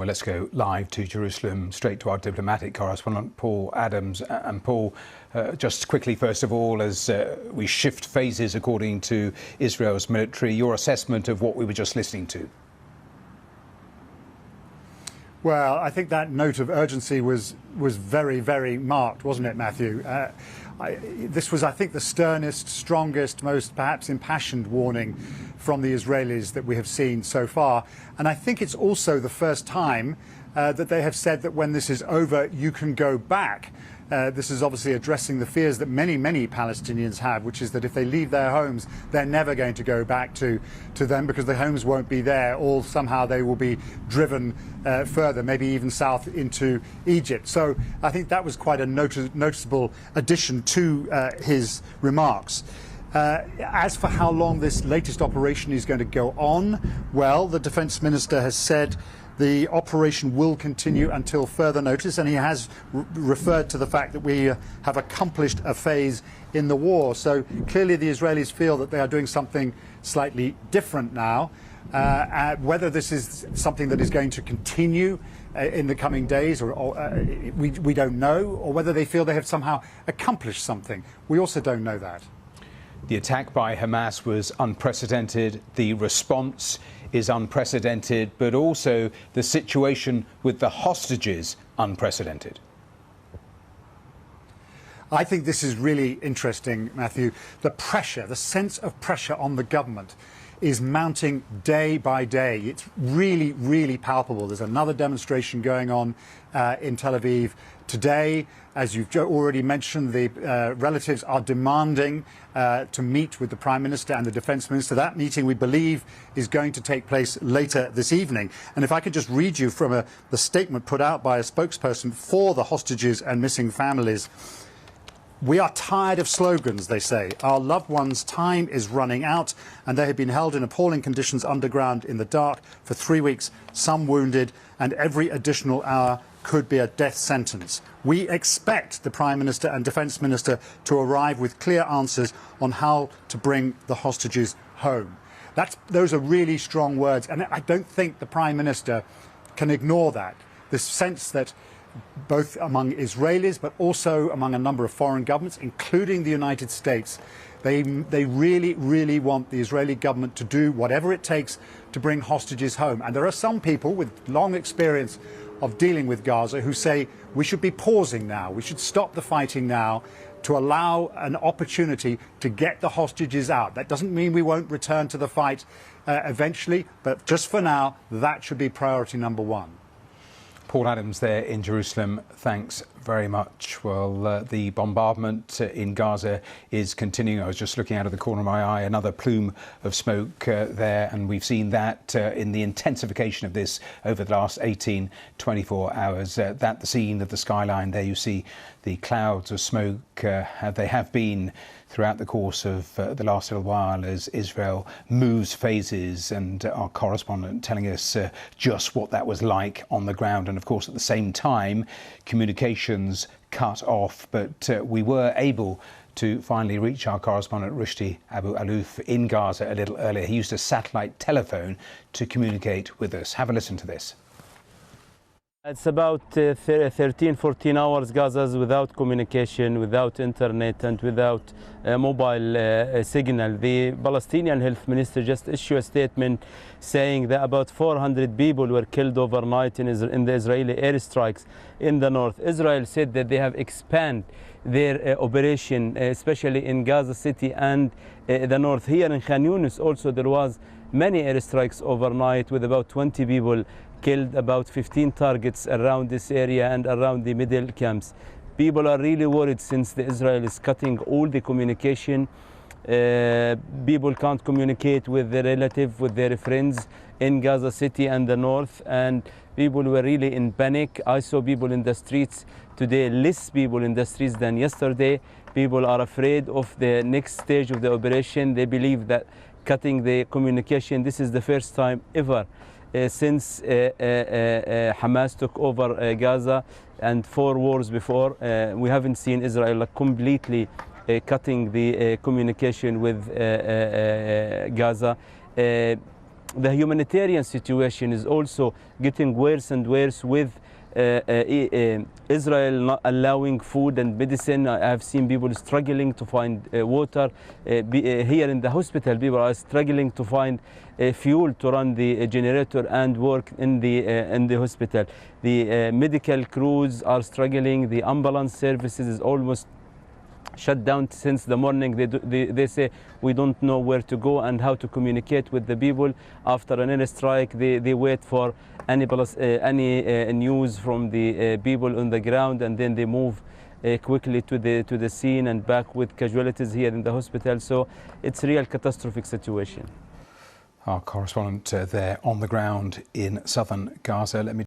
Well, let's go live to Jerusalem, straight to our diplomatic correspondent, Paul Adams. And Paul, just quickly, first of all, as we shift phases according to Israel's military, your assessment of what we were just listening to. Well, I think that note of urgency was very, very marked, wasn't it, Matthew? This was, I think, the sternest, strongest, most perhaps impassioned warning from the Israelis that we have seen so far. And I think it's also the first time that they have said that when this is over, you can go back. This is obviously addressing the fears that many, many Palestinians have, which is that if they leave their homes, they're never going to go back to them because the homes won't be there, or somehow they will be driven further, maybe even south into Egypt. So I think that was quite a noticeable addition to his remarks. As for how long this latest operation is going to go on, well, the Defence Minister has said the operation will continue until further notice, and he has referred to the fact that we have accomplished a phase in the war. So clearly the Israelis feel that they are doing something slightly different now. Whether this is something that is going to continue in the coming days, we don't know, or whether they feel they have somehow accomplished something. We also don't know that. The attack by Hamas was unprecedented. The response is unprecedented, but also the situation with the hostages unprecedented. I think this is really interesting, Matthew. The pressure, the sense of pressure on the government is mounting day by day. It's really, really palpable. There's another demonstration going on in Tel Aviv today. As you've already mentioned, the relatives are demanding to meet with the Prime Minister and the Defence Minister. That meeting, we believe, is going to take place later this evening. And if I could just read you from the statement put out by a spokesperson for the hostages and missing families. We are tired of slogans, they say. Our loved ones' time is running out, and they have been held in appalling conditions underground in the dark for 3 weeks, some wounded, and every additional hour could be a death sentence. We expect the Prime Minister and Defence Minister to arrive with clear answers on how to bring the hostages home. Those are really strong words, and I don't think the Prime Minister can ignore that. This sense that both among Israelis but also among a number of foreign governments, including the United States, they really, really want the Israeli government to do whatever it takes to bring hostages home. And there are some people with long experience of dealing with Gaza who say we should be pausing now, we should stop the fighting now to allow an opportunity to get the hostages out. That doesn't mean we won't return to the fight eventually, but just for now, that should be priority number one. Paul Adams there in Jerusalem, thanks very much. Well, the bombardment in Gaza is continuing. I was just looking out of the corner of my eye, another plume of smoke there, and we've seen that in the intensification of this over the last 24 hours. The scene of the skyline there, you see the clouds of smoke. They have been throughout the course of the last little while as Israel moves phases, and our correspondent telling us just what that was like on the ground. And of course, at the same time, communications cut off, but we were able to finally reach our correspondent Rushdi Abualouf in Gaza a little earlier. He used a satellite telephone to communicate with us. Have a listen to this. It's about 13, 14 hours Gaza's without communication, without internet and without mobile signal. The Palestinian Health Minister just issued a statement saying that about 400 people were killed overnight in the Israeli airstrikes in the north. Israel said that they have expanded their operation, especially in Gaza City and the north. Here in Khan Younis also there was many airstrikes overnight with about 20 people killed, about 15 targets around this area and around the middle camps. People are really worried since the Israel is cutting all the communication. People can't communicate with their relatives, with their friends in Gaza City and the north, and people were really in panic. I saw people in the streets today, less people in the streets than yesterday. People are afraid of the next stage of the operation. They believe that cutting the communication, this is the first time ever since Hamas took over Gaza, and 4 wars before. We haven't seen Israel completely cutting the communication with Gaza. the humanitarian situation is also getting worse and worse, with Israel not allowing food and medicine. I have seen people struggling to find water. Here in the hospital, people are struggling to find fuel to run the generator and work in the hospital. The medical crews are struggling. The ambulance services is almost shut down since the morning. They say we don't know where to go and how to communicate with the people. After an airstrike, they wait for any news from the people on the ground, and then they move quickly to the scene and back with casualties here in the hospital. So it's a real catastrophic situation. Our correspondent there on the ground in southern Gaza. Let me